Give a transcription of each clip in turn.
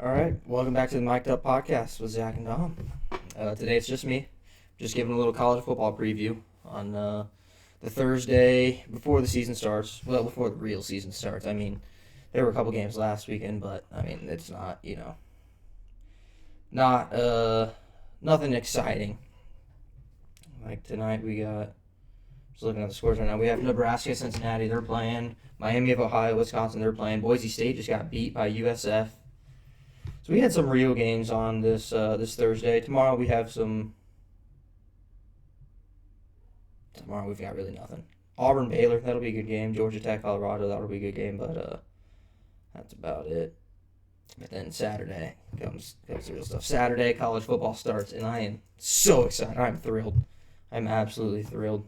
All right, welcome back to the Mic'd Up Podcast with Zach and Dom. Today it's just me, just giving a little college football preview on the Thursday before the season starts. Well, before the real season starts. I mean, there were a couple games last weekend, but I mean, it's not, not nothing exciting. Like tonight, we got. Just looking at the scores right now, we have Nebraska, Cincinnati. They're playing. Miami of Ohio, Wisconsin. They're playing. Boise State just got beat by USF. So we had some real games on this Thursday. Tomorrow we have some. Tomorrow we've got really nothing. Auburn, Baylor, that'll be a good game. Georgia Tech, Colorado, that'll be a good game. But that's about it. But then Saturday comes the real stuff. Saturday college football starts, and I am so excited. I'm thrilled. I'm absolutely thrilled.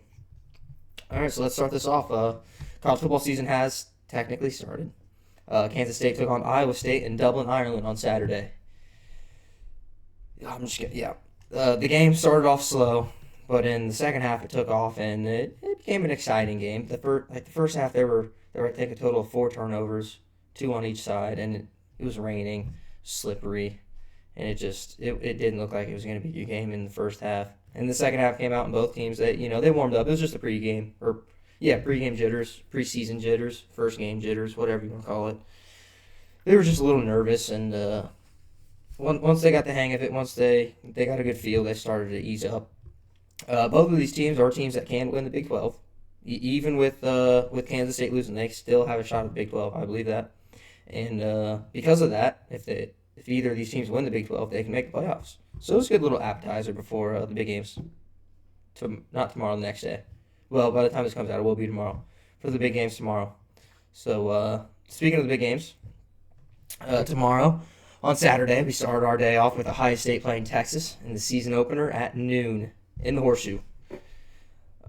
All right, so let's start this off. College football season has technically started. Kansas State took on Iowa State in Dublin, Ireland on Saturday. I'm just kidding. Yeah. The game started off slow, but in the second half it took off and it became an exciting game. The first half there were I think a total of 4 turnovers, 2 on each side, and it was raining, slippery, and it didn't look like it was going to be a game in the first half. And the second half came out, and both teams they warmed up. It was just a pregame pregame jitters, preseason jitters, first game jitters, whatever you want to call it. They were just a little nervous, and once they got the hang of it, once they got a good feel, they started to ease up. Both of these teams are teams that can win the Big 12. Even with Kansas State losing, they still have a shot at the Big 12. I believe that, and because of that, if either of these teams win the Big 12, they can make the playoffs. So it's a good little appetizer before the big games. Not tomorrow, the next day. Well, by the time this comes out, it will be tomorrow for the big games tomorrow. So speaking of the big games, tomorrow on Saturday we start our day off with Ohio State playing Texas in the season opener at noon in the Horseshoe.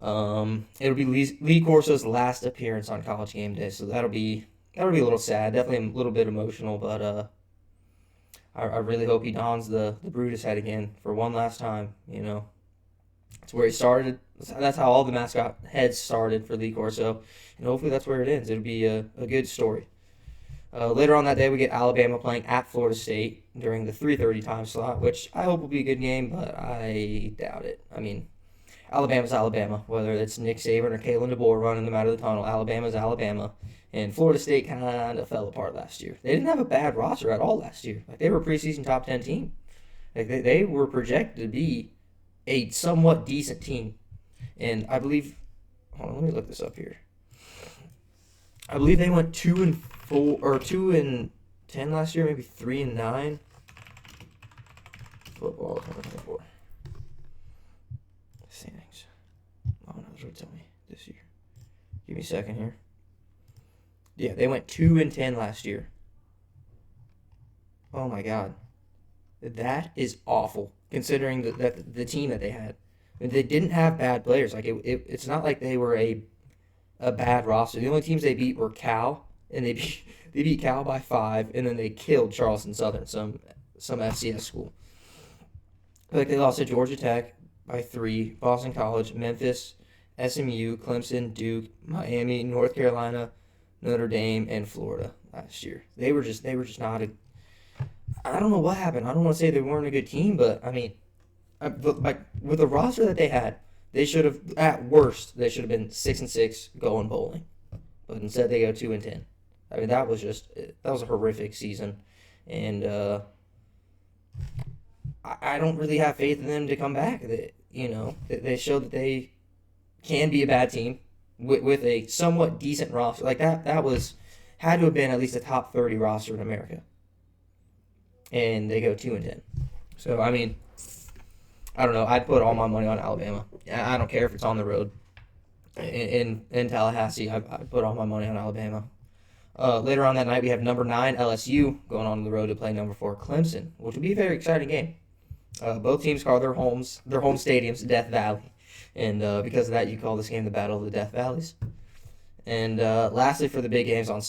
It'll be Lee Corso's last appearance on College Game Day, so that'll be a little sad, definitely a little bit emotional, but I really hope he dons the Brutus head again for one last time. It's where he started. That's how all the mascot heads started for Lee Corso, and hopefully that's where it ends. It'll be a good story. Later on that day, we get Alabama playing at Florida State during the 3:30 time slot, which I hope will be a good game, but I doubt it. I mean, Alabama's Alabama. Whether it's Nick Saban or Kalen DeBoer running them out of the tunnel, Alabama's Alabama. And Florida State kind of fell apart last year. They didn't have a bad roster at all last year. Like, they were a preseason top 10 team. Like, they were projected to be a somewhat decent team. And I believe, hold on, let me look this up here. I believe they went 2-4 or 2-10 last year, maybe 3-9. Football 2024. Standings. Oh no, that's what tell me this year. Give me a second here. Yeah, they went 2-10 last year. Oh my God, that is awful considering the team that they had. They didn't have bad players. Like it's not like they were a bad roster. The only teams they beat were Cal, and they beat Cal by 5, and then they killed Charleston Southern, some FCS school. Like they lost to Georgia Tech by 3, Boston College, Memphis, SMU, Clemson, Duke, Miami, North Carolina, Notre Dame, and Florida last year. They were just not a. I don't know what happened. I don't want to say they weren't a good team, but I mean, with the roster that they had, they should have, at worst, they should have been 6-6 going bowling, but instead they go 2-10. I mean, that was a horrific season, and I don't really have faith in them to come back. They showed that they can be a bad team with a somewhat decent roster. Like that had to have been at least a top 30 roster in America. And they go 2-10. So I mean, I don't know. I'd put all my money on Alabama. I don't care if it's on the road. In Tallahassee, I'd put all my money on Alabama. Later on that night, we have number 9 LSU going on the road to play number 4 Clemson, which will be a very exciting game. Both teams call their home stadiums Death Valley. And because of that, you call this game the Battle of the Death Valleys. And lastly, for the big games on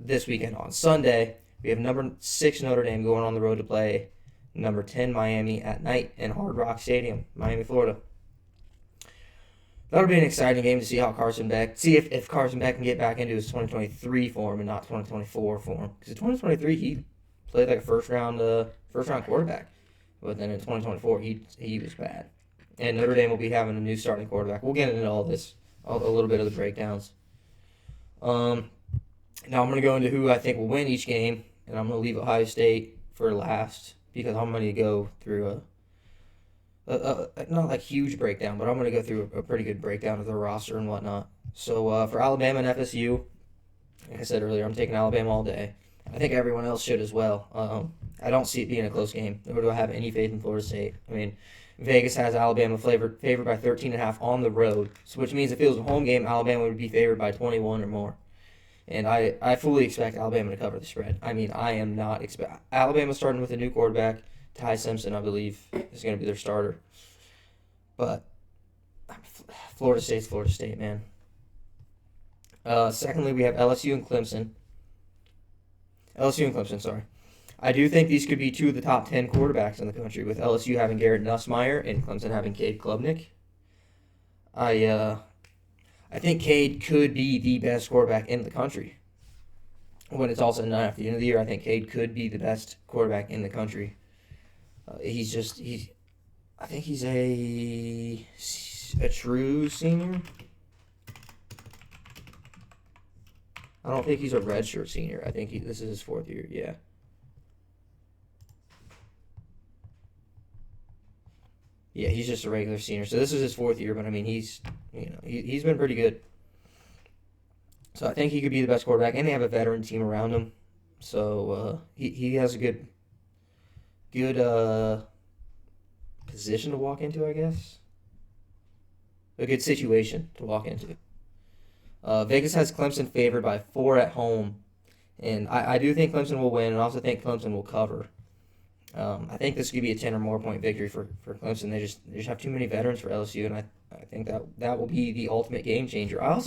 this weekend, on Sunday, we have number 6 Notre Dame going on the road to play number 10 Miami at night in Hard Rock Stadium, Miami, Florida. That'll be an exciting game to see how if Carson Beck can get back into his 2023 form and not 2024 form. Because in 2023, played like a first round quarterback. But then in 2024, he was bad. And Notre Dame will be having a new starting quarterback. We'll get into all this, a little bit of the breakdowns. Now I'm going to go into who I think will win each game, and I'm going to leave Ohio State for last because I'm going to go through not like huge breakdown, but I'm going to go through a pretty good breakdown of the roster and whatnot. So for Alabama and FSU, like I said earlier, I'm taking Alabama all day. I think everyone else should as well. I don't see it being a close game, nor do I have any faith in Florida State. I mean, Vegas has Alabama favored by 13.5 on the road, so which means if it was a home game, Alabama would be favored by 21 or more. And I fully expect Alabama to cover the spread. I mean, I am not expect Alabama starting with a new quarterback. Ty Simpson, I believe, is going to be their starter. But Florida State, man. Secondly, we have LSU and Clemson. Sorry. I do think these could be two of the top 10 quarterbacks in the country, with LSU having Garrett Nussmeier and Clemson having Cade Klubnik. I think Cade could be the best quarterback in the country. When it's all said and done after the end of the year, I think Cade could be the best quarterback in the country. I think he's a true senior. I don't think he's a redshirt senior. I think this is his fourth year. Yeah. Yeah, he's just a regular senior. So this is his fourth year, but I mean, he's been pretty good. So I think he could be the best quarterback, and they have a veteran team around him. So he has a good position to walk into, I guess. A good situation to walk into. Vegas has Clemson favored by 4 at home, and I do think Clemson will win, and I also think Clemson will cover. I think this could be a 10 or more point victory for Clemson. They just have too many veterans for LSU, and I think that will be the ultimate game changer. I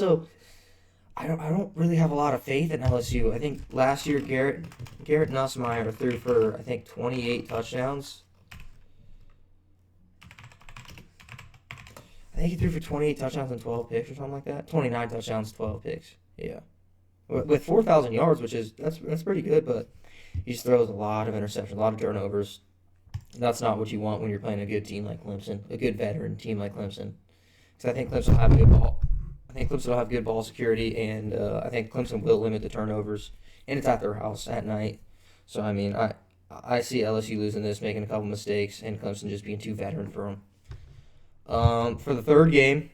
don't really have a lot of faith in LSU. I think last year Garrett Nussmeier threw for, I think, 28 touchdowns. I think he threw for 28 touchdowns and 12 picks or something like that. 29 touchdowns, 12 picks. Yeah. With 4,000 yards, which is that's pretty good, but he just throws a lot of interceptions, a lot of turnovers. That's not what you want when you're playing a good team like Clemson, a good veteran team like Clemson. Because I think Clemson will have good ball. I think Clemson will have good ball security, and I think Clemson will limit the turnovers. And it's at their house at night, so I mean, I see LSU losing this, making a couple mistakes, and Clemson just being too veteran for them. For the third game,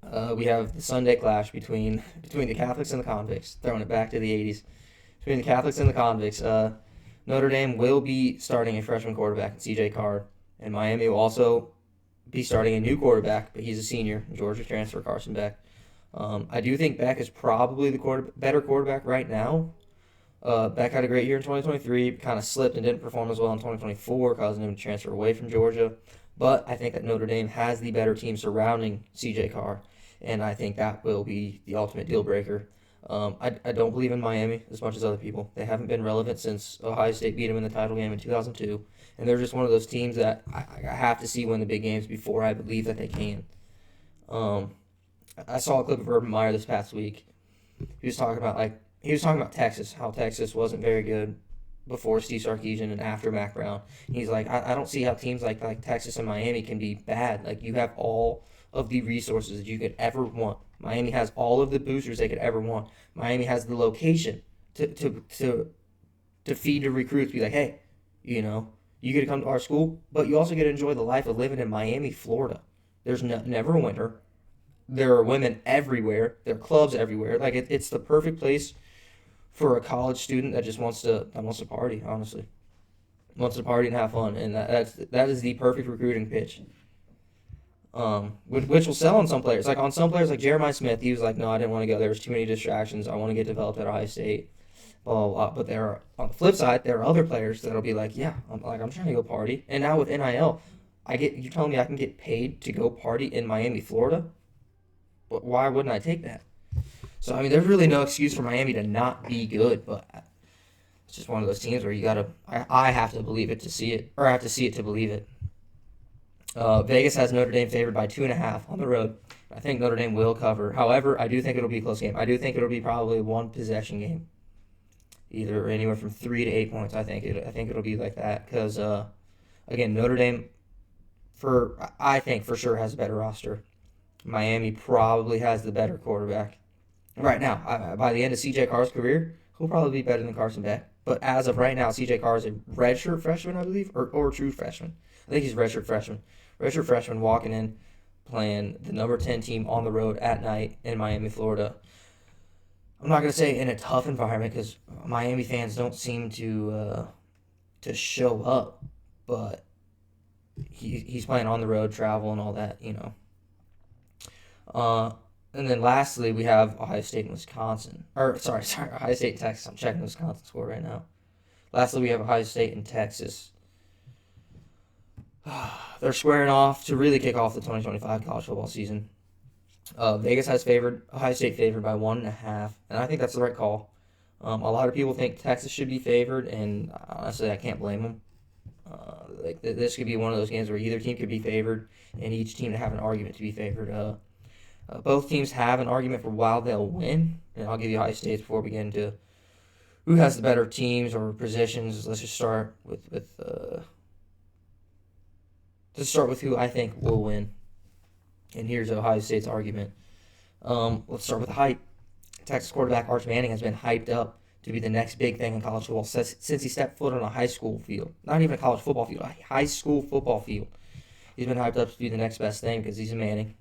we have the Sunday clash between the Catholics and the Convicts, throwing it back to the 80s. Between the Catholics and the Convicts, Notre Dame will be starting a freshman quarterback in C.J. Card, and Miami will also be starting a new quarterback, but he's a senior, Georgia transfer Carson Beck. I do think Beck is probably the better quarterback right now. Beck had a great year in 2023, kind of slipped and didn't perform as well in 2024, causing him to transfer away from Georgia. But I think that Notre Dame has the better team surrounding C.J. Carr, and I think that will be the ultimate deal breaker. I don't believe in Miami as much as other people. They haven't been relevant since Ohio State beat them in the title game in 2002, and they're just one of those teams that I have to see win the big games before I believe that they can. I saw a clip of Urban Meyer this past week. He was talking about Texas, how Texas wasn't very good before Steve Sarkisian and after Mac Brown. He's like, I don't see how teams like Texas and Miami can be bad. Like, you have all of the resources that you could ever want. Miami has all of the boosters they could ever want. Miami has the location to feed the recruits. Be like, hey, you get to come to our school, but you also get to enjoy the life of living in Miami, Florida. There's never a winter. There are women everywhere. There are clubs everywhere. Like, it's the perfect place for a college student that just wants to party. Honestly, wants to party and have fun, and that is the perfect recruiting pitch. Which will sell on some players. Like on some players, like Jeremiah Smith, he was like, no, I didn't want to go. There was too many distractions. I want to get developed at Ohio State. Blah, blah, blah. But on the flip side, there are other players that'll be like, yeah, I'm trying to go party. And now with NIL, you're telling me I can get paid to go party in Miami, Florida? Why wouldn't I take that? So I mean, there's really no excuse for Miami to not be good, but it's just one of those teams where I have to believe it to see it, or I have to see it to believe it. Vegas has Notre Dame favored by 2.5 on the road. I think Notre Dame will cover. However, I do think it'll be a close game. I do think it'll be probably a one-possession game. either anywhere from 3 to 8 points. I think it'll be like that because again, Notre Dame I think for sure has a better roster. Miami probably has the better quarterback right now. By the end of CJ Carr's career, he'll probably be better than Carson Beck. But as of right now, CJ Carr is a redshirt freshman, I believe, or true freshman. I think he's redshirt freshman. Redshirt freshman walking in, playing the number 10 team on the road at night in Miami, Florida. I'm not gonna say in a tough environment because Miami fans don't seem to show up, but he's playing on the road, travel, and all that, you know. Uh, and then lastly, we have Ohio State and Wisconsin. Or sorry, Ohio State and Texas. I'm checking the Wisconsin score right now. Lastly, we have Ohio State and Texas. They're squaring off to really kick off the 2025 college football season. Vegas has favored Ohio State favored by 1.5, and I think that's the right call. A lot of people think Texas should be favored, and honestly, I can't blame them. This could be one of those games where either team could be favored, and each team to have an argument to be favored. Both teams have an argument for why they'll win, and I'll give you Ohio State's before we get into who has the better teams or positions. Let's just start with who I think will win. And here's Ohio State's argument. Let's start with the hype. Texas quarterback Arch Manning has been hyped up to be the next big thing in college football since he stepped foot on a high school field. Not even a college football field, a high school football field. He's been hyped up to be the next best thing because he's a Manning.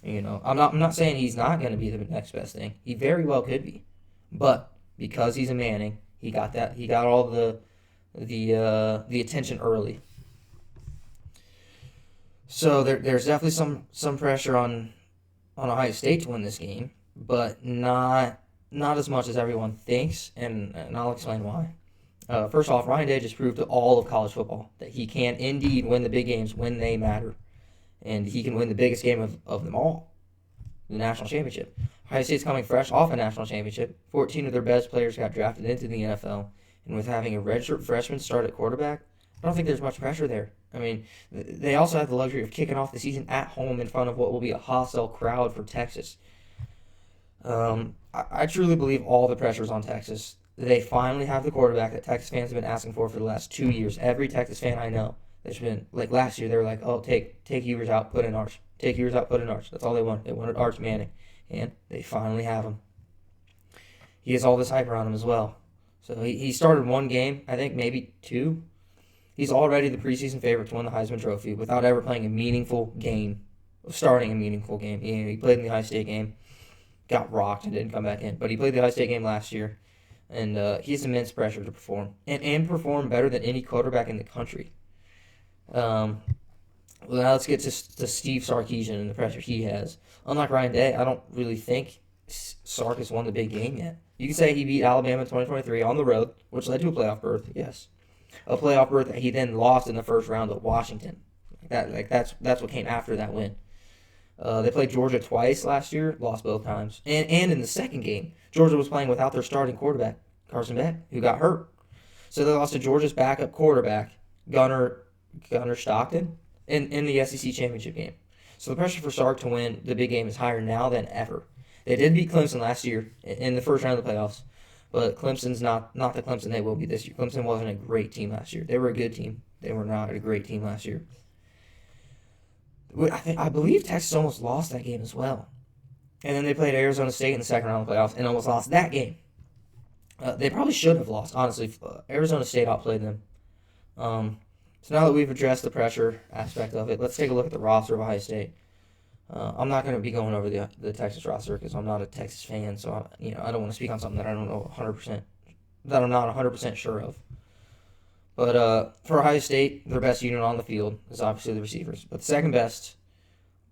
You know, I'm not saying he's not going to be the next best thing. He very well could be, but because he's a Manning, he got all the attention early. So there's definitely some pressure on Ohio State to win this game, but not as much as everyone thinks, and I'll explain why. First off, Ryan Day just proved to all of college football that he can indeed win the big games when they matter. And he can win the biggest game of them all, the national championship. Ohio State's coming fresh off a national championship. 14 of their best players got drafted into the NFL. And with having a redshirt freshman start at quarterback, I don't think there's much pressure there. I mean, they also have the luxury of kicking off the season at home in front of what will be a hostile crowd for Texas. I truly believe all the pressure's on Texas. They finally have the quarterback that Texas fans have been asking for the last 2 years. Every Texas fan I know that's been, like last year, they were like, oh, take Ewers out, put in Arch. Take Ewers out, put in Arch. That's all they wanted. They wanted Arch Manning. And they finally have him. He has all this hype around him as well. So he started one game, I think maybe two. He's already the preseason favorite to win the Heisman Trophy without ever playing a meaningful game, starting a meaningful game. He played in the Ohio State game, got rocked, and didn't come back in. But he played the Ohio State game last year, and he has immense pressure to perform, and perform better than any quarterback in the country. Well, now let's get to Steve Sarkisian and the pressure he has. Unlike Ryan Day, I don't really think Sark has won the big game yet. You can say he beat Alabama in 2023 on the road, which led to a playoff berth, yes. A playoff berth that he then lost in the first round of Washington. That's what came after that win. They played Georgia twice last year, lost both times. And in the second game, Georgia was playing without their starting quarterback, Carson Beck, who got hurt. So they lost to Georgia's backup quarterback, Gunnar Stockton, in the SEC championship game. So the pressure for Sark to win the big game is higher now than ever. They did beat Clemson last year in the first round of the playoffs, but Clemson's not the Clemson they will be this year. Clemson wasn't a great team last year. They were a good team. They were not a great team last year. I believe Texas almost lost that game as well. And then they played Arizona State in the second round of the playoffs and almost lost that game. They probably should have lost, honestly. Arizona State outplayed them. So now that we've addressed the pressure aspect of it, let's take a look at the roster of Ohio State. I'm not going to be going over the Texas roster because I'm not a Texas fan, so I don't want to speak on something that I don't know 100%, that I'm not 100% sure of. But for Ohio State, their best unit on the field is obviously the receivers. But the second best,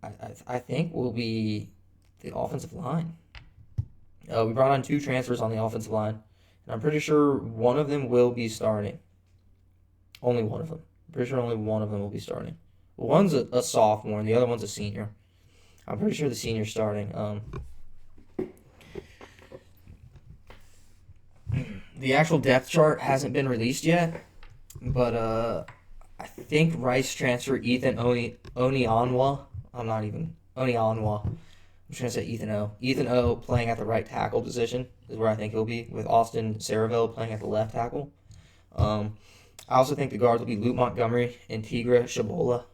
I think, will be the offensive line. We brought on 2 transfers on the offensive line, and I'm pretty sure one of them will be starting. Only one of them. I'm pretty sure only one of them will be starting. One's a sophomore, and the other one's a senior. I'm pretty sure the senior's starting. The actual depth chart hasn't been released yet, but I think Rice transfer Ethan Onionwa. Onionwa just going to say Ethan O. Ethan O playing at the right tackle position is where I think he'll be, with Austin Saraville playing at the left tackle. I also think the guards will be Luke Montgomery and Tigra Shabola,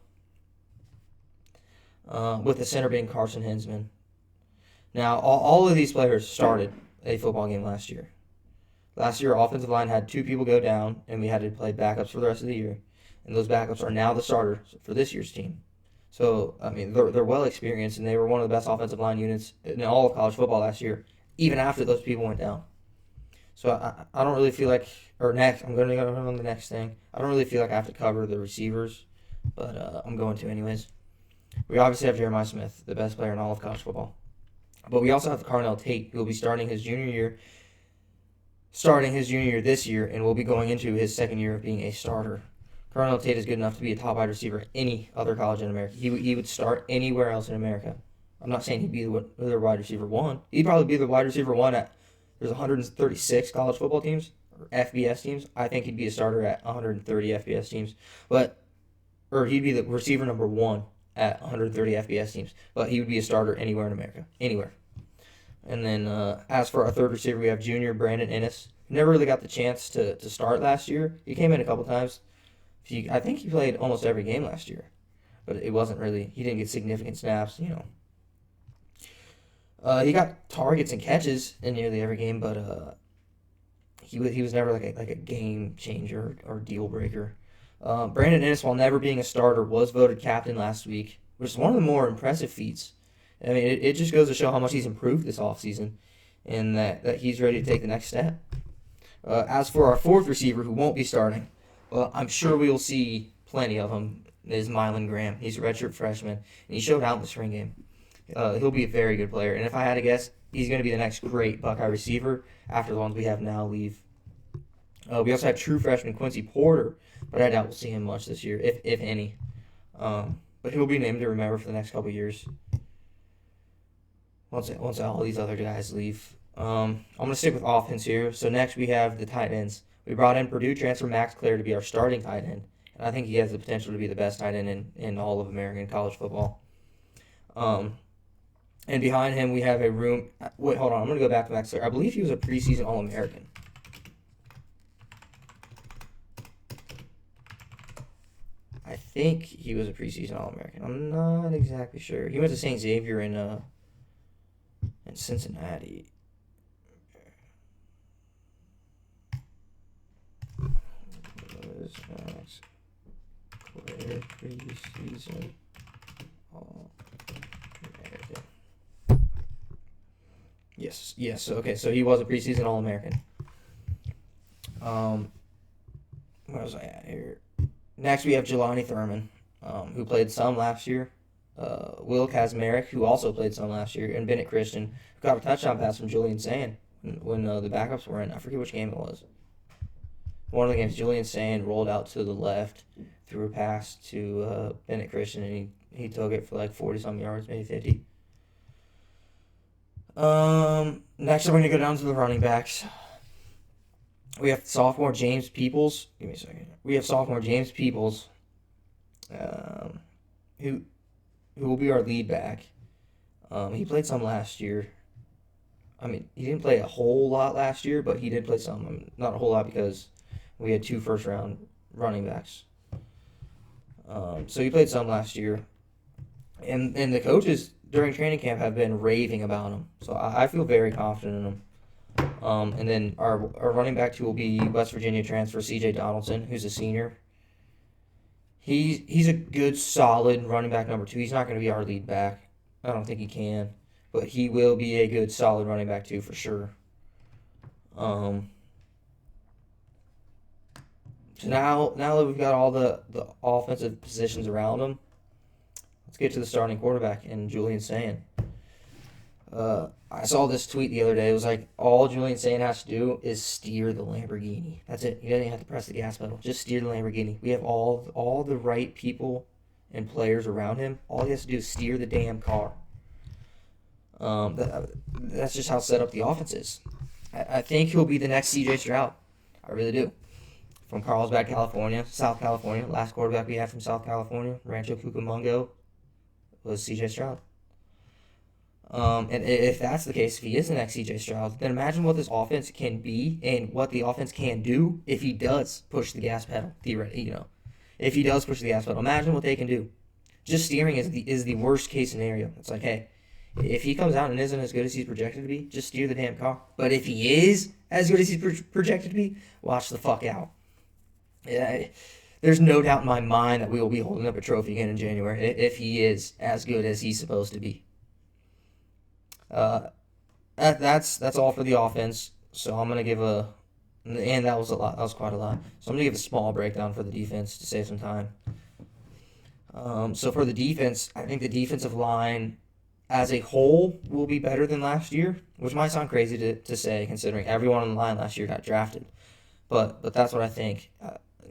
with the center being Carson Hinsman. Now, all of these players started a football game last year. Last year, our offensive line had 2 people go down, and we had to play backups for the rest of the year. And those backups are now the starters for this year's team. So, I mean, they're well experienced, and they were one of the best offensive line units in all of college football last year, even after those people went down. So I don't really feel like, or next, I'm going to go on the next thing. I don't really feel like I have to cover the receivers, but I'm going to anyways. We obviously have Jeremiah Smith, the best player in all of college football. But we also have Carnell Tate, who will be starting his junior year this year, and will be going into his second year of being a starter. Carnell Tate is good enough to be a top wide receiver at any other college in America. He would start anywhere else in America. I'm not saying he'd be the wide receiver 1. He'd probably be the wide receiver 1 at, there's 136 college football teams, or FBS teams. I think he'd be a starter at 130 FBS teams. Or he'd be the receiver number 1 at 130 FBS teams. But he would be a starter anywhere in America. Anywhere. And then as for our third receiver, we have junior Brandon Ennis. Never really got the chance to start last year. He came in a couple times. I think he played almost every game last year. But it wasn't really, he didn't get significant snaps, He got targets and catches in nearly every game, but he was never like a game changer or deal breaker. Brandon Ennis, while never being a starter, was voted captain last week, which is one of the more impressive feats. I mean, it just goes to show how much he's improved this offseason, and that he's ready to take the next step. As for our fourth receiver, who won't be starting, well, I'm sure we will see plenty of him, is Mylan Graham. He's a redshirt freshman, and he showed out in the spring game. He'll be a very good player, and if I had to guess, he's going to be the next great Buckeye receiver after the ones we have now leave. We also have true freshman Quincy Porter, but I doubt we'll see him much this year, if any. But he'll be named to remember for the next couple years. Once all these other guys leave. I'm going to stick with offense here. So next we have the tight ends. We brought in Purdue transfer Max Clare to be our starting tight end. And I think he has the potential to be the best tight end in all of American college football. And behind him we have a room. Wait, hold on. I'm going to go back to Max Clare. I believe he was a preseason All-American. I think he was a preseason All-American. I'm not exactly sure. He went to St. Xavier in Cincinnati. Max Clare preseason All-American. Yes. Okay, so he was a preseason All-American. Where was I at here? Next, we have Jelani Thurman, who played some last year. Will Kazmarek, who also played some last year, and Bennett Christian, who got a touchdown pass from Julian Sand when the backups were in. I forget which game it was. One of the games, Julian Sand rolled out to the left, threw a pass to Bennett Christian, and he took it for like 40-some yards, maybe 50. Next, we're going to go down to the running backs. We have sophomore James Peoples. Give me a second. We have sophomore James Peoples, who will be our lead back. He played some last year. I mean, he didn't play a whole lot last year, but he did play some. I mean, not a whole lot because we had 2 first-round running backs. So he played some last year. And the coaches during training camp have been raving about him. So I feel very confident in him. And then our running back 2 will be West Virginia transfer C.J. Donaldson, who's a senior. He's a good, solid running back number 2. He's not going to be our lead back. I don't think he can. But he will be a good, solid running back 2 for sure. So now that we've got all the offensive positions around him, let's get to the starting quarterback in Julian Sand. I saw this tweet the other day. It was like, all Julian Sand has to do is steer the Lamborghini. That's it. He doesn't even have to press the gas pedal. Just steer the Lamborghini. We have all the right people and players around him. All he has to do is steer the damn car. That's just how set up the offense is. I think he'll be the next C.J. Stroud. I really do. From Carlsbad, California, South California. Last quarterback we had from South California, Rancho Cucamonga, was C.J. Stroud. And if that's the case, if he is the next CJ Stroud, then imagine what this offense can be and what the offense can do if he does push the gas pedal. Theoretically. If he does push the gas pedal, imagine what they can do. Just steering is the worst case scenario. It's like, hey, if he comes out and isn't as good as he's projected to be, just steer the damn car. But if he is as good as he's projected to be, watch the fuck out. Yeah, there's no doubt in my mind that we will be holding up a trophy again in January if he is as good as he's supposed to be. Uh, that's all for the offense. So I'm gonna give and that was a lot. That was quite a lot. So I'm gonna give a small breakdown for the defense to save some time. So for the defense, I think the defensive line as a whole will be better than last year, which might sound crazy to say considering everyone on the line last year got drafted. But that's what I think.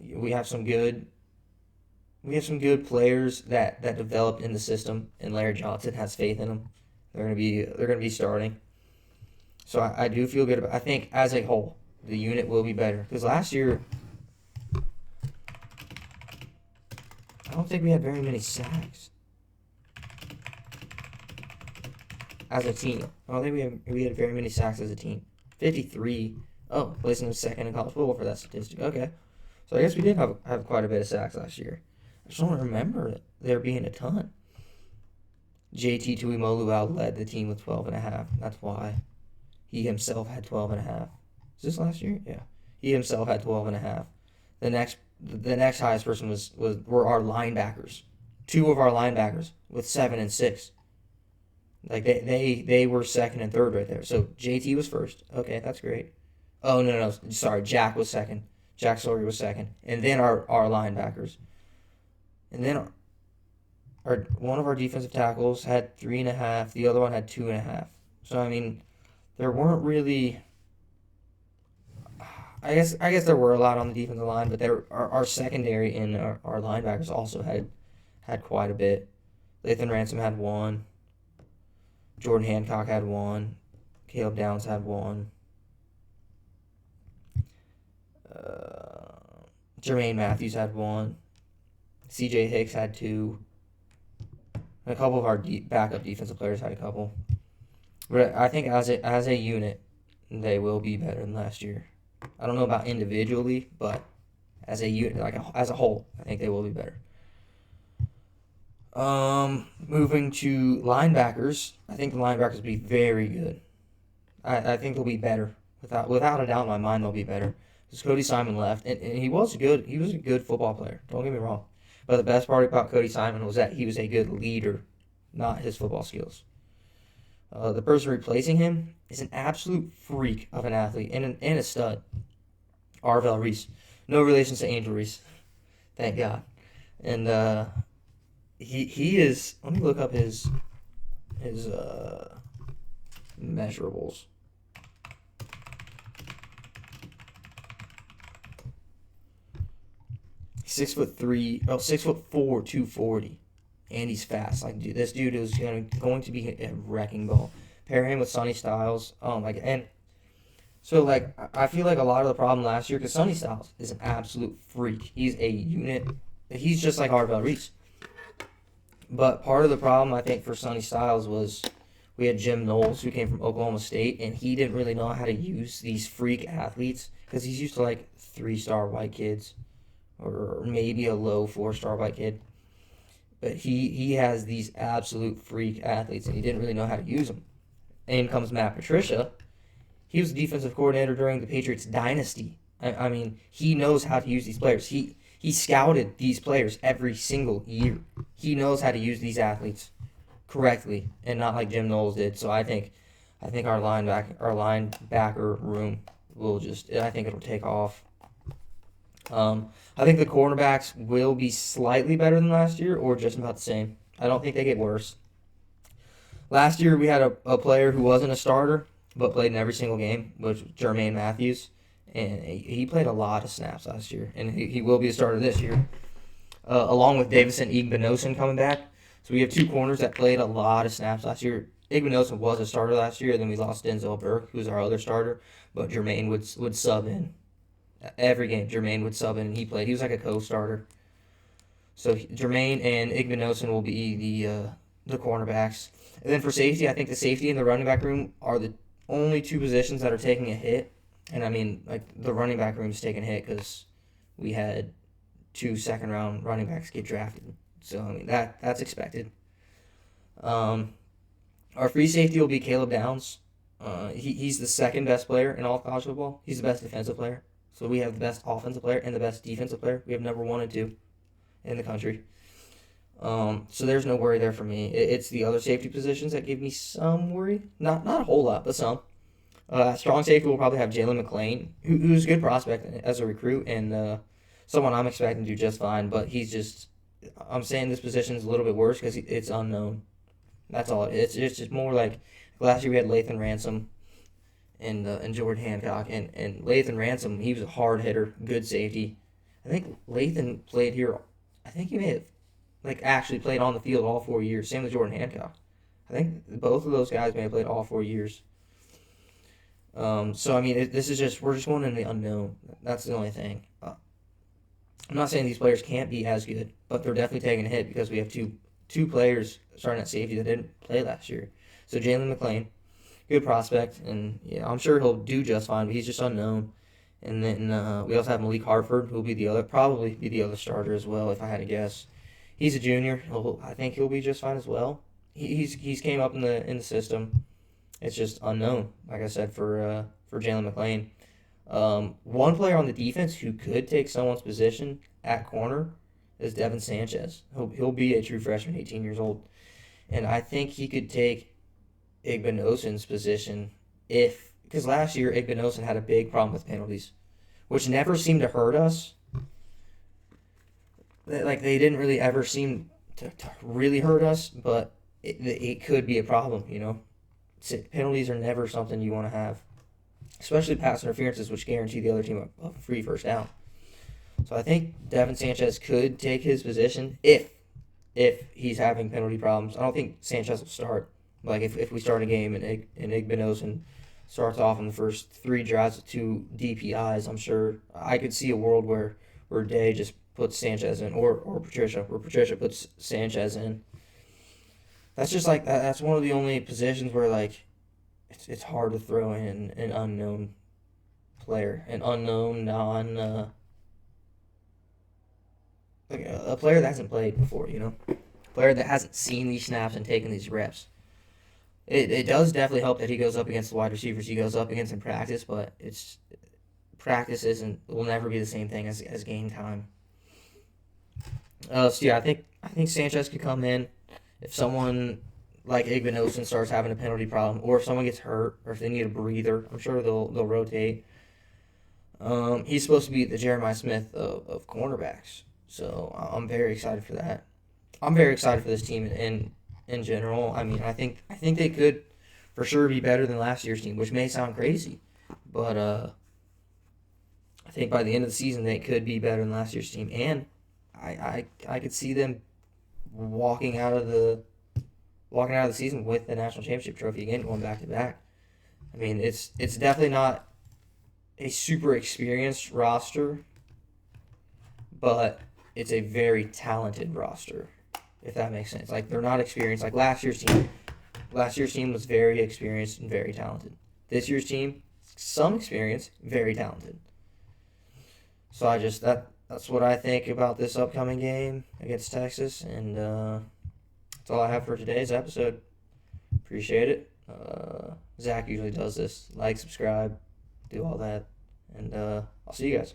We have some good players that developed in the system, and Larry Johnson has faith in them. They're gonna be starting. So I do feel good about. I think as a whole, the unit will be better because last year I don't think we had very many sacks as a team. I don't think we had very many sacks as a team. 53. Oh, placing second in college football for that statistic. Okay, so I guess we did have quite a bit of sacks last year. I just don't remember there being a ton. JT Tuimoloau led the team with 12 and a half. That's why he himself had 12 and a half. Is this last year? Yeah. He himself had 12 and a half. The next highest person were our linebackers. Two of our linebackers with 7 and 6. Like they were second and third right there. So JT was first. Okay, that's great. Oh no, sorry, Jack was second. Jack Sawyer was second. And then our linebackers. And then one of our defensive tackles had 3.5. The other one had 2.5. So I mean, there weren't really. I guess there were a lot on the defensive line, but our secondary and our linebackers also had quite a bit. Lathan Ransom had 1. Jordan Hancock had 1. Caleb Downs had 1. Jermaine Matthews had 1. C.J. Hicks had 2. A couple of our backup defensive players had a couple. But I think as a unit, they will be better than last year. I don't know about individually, but as a unit, as a whole, I think they will be better. Moving to linebackers, I think the linebackers will be very good. I think they'll be better. Without a doubt in my mind, they'll be better. Because Cody Simon left, and he was good. He was a good football player. Don't get me wrong. But the best part about Cody Simon was that he was a good leader, not his football skills. The person replacing him is an absolute freak of an athlete and a stud. Arvell Reese. No relation to Angel Reese. Thank God. And he is. Let me look up his measurables. 6'3", 6'4", 240. And he's fast. Like, dude, this dude is going to be a wrecking ball. Pair him with Sonny Styles. Oh my god. And so I feel like a lot of the problem last year, because Sonny Styles is an absolute freak. He's a unit. He's just like Arvell Reese. But part of the problem I think for Sonny Styles was we had Jim Knowles who came from Oklahoma State, and he didn't really know how to use these freak athletes because he's used to 3-star white kids or maybe a low 4-star white kid. But he has these absolute freak athletes, and he didn't really know how to use them. In comes Matt Patricia. He was the defensive coordinator during the Patriots dynasty. I mean, he knows how to use these players. He scouted these players every single year. He knows how to use these athletes correctly, and not like Jim Knowles did. So I think our linebacker room I think it'll take off. I think the cornerbacks will be slightly better than last year, or just about the same. I don't think they get worse. Last year we had a player who wasn't a starter, but played in every single game, which was Jermaine Matthews. And he played a lot of snaps last year, and he will be a starter this year, along with Davison Igbinosun coming back. So we have two corners that played a lot of snaps last year. Igbinosun was a starter last year, then we lost Denzel Burke, who's our other starter, but Jermaine would sub in. Every game, Jermaine would sub in, and he played. He was like a co-starter. So Jermaine and Igbinosun will be the cornerbacks. And then for safety, I think the safety and the running back room are the only two positions that are taking a hit. And I mean, like, the running back room is taking a hit because we had 2 second-round running backs get drafted. So, I mean, that's expected. Our free safety will be Caleb Downs. He's the second best player in all of college football. He's the best defensive player. So we have the best offensive player and the best defensive player. We have number 1 and 2 in the country. So there's no worry there for me. It's the other safety positions that give me some worry. Not a whole lot, but some. Strong safety will probably have Jalen McLean, who's a good prospect as a recruit and someone I'm expecting to do just fine. But I'm saying this position is a little bit worse because it's unknown. That's all. It's just more like last year we had Lathan Ransom and Jordan Hancock. And Lathan Ransom, he was a hard hitter, good safety. I think Lathan played here. I think he may have actually played on the field all 4 years. Same with Jordan Hancock. I think both of those guys may have played all 4 years. So I mean, we're just going in the unknown. That's the only thing. I'm not saying these players can't be as good, but they're definitely taking a hit because we have two players starting at safety that didn't play last year. So Jalen McLean, good prospect, and yeah, I'm sure he'll do just fine, but he's just unknown. And then we also have Malik Hartford, who'll probably be the other starter as well, if I had to guess. He's a junior. I think he'll be just fine as well. He's came up in the system. It's just unknown, like I said, for Jalen McLean. One player on the defense who could take someone's position at corner is Devin Sanchez. He'll be a true freshman, 18 years old. And I think he could take Igbinosun's position because last year Igbinosun had a big problem with penalties, which never seemed to hurt us. Like, they didn't really ever seem to really hurt us, but it could be a problem, you know. Penalties are never something you want to have, especially pass interferences, which guarantee the other team a free first down. So I think Devin Sanchez could take his position if he's having penalty problems. I don't think Sanchez will start. Like, if we start a game and Igbinosun starts off in the first 3 drives with 2 DPIs, I'm sure I could see a world where Day just puts Sanchez in, or Patricia, where Patricia puts Sanchez in. That's just that's one of the only positions where it's hard to throw in an unknown player, an unknown a player that hasn't played before, you know, a player that hasn't seen these snaps and taken these reps. It does definitely help that he goes up against the wide receivers he goes up against in practice, but practice will never be the same thing as game time. So yeah, I think Sanchez could come in if someone like Igbinosun starts having a penalty problem, or if someone gets hurt, or if they need a breather. I'm sure they'll rotate. He's supposed to be the Jeremiah Smith of cornerbacks, so I'm very excited for that. I'm very excited for this team in general. I mean, I think they could for sure be better than last year's team, which may sound crazy, but I think by the end of the season they could be better than last year's team, and I could see them walking out of the season with the national championship trophy again, going back to back. I mean, it's definitely not a super experienced roster, but it's a very talented roster, if that makes sense. Like, they're not experienced like last year's team. Last year's team was very experienced and very talented. This year's team, some experience, very talented. So that's what I think about this upcoming game against Texas, and that's all I have for today's episode. Appreciate it. Zach usually does this. Like, subscribe, do all that, and I'll see you guys.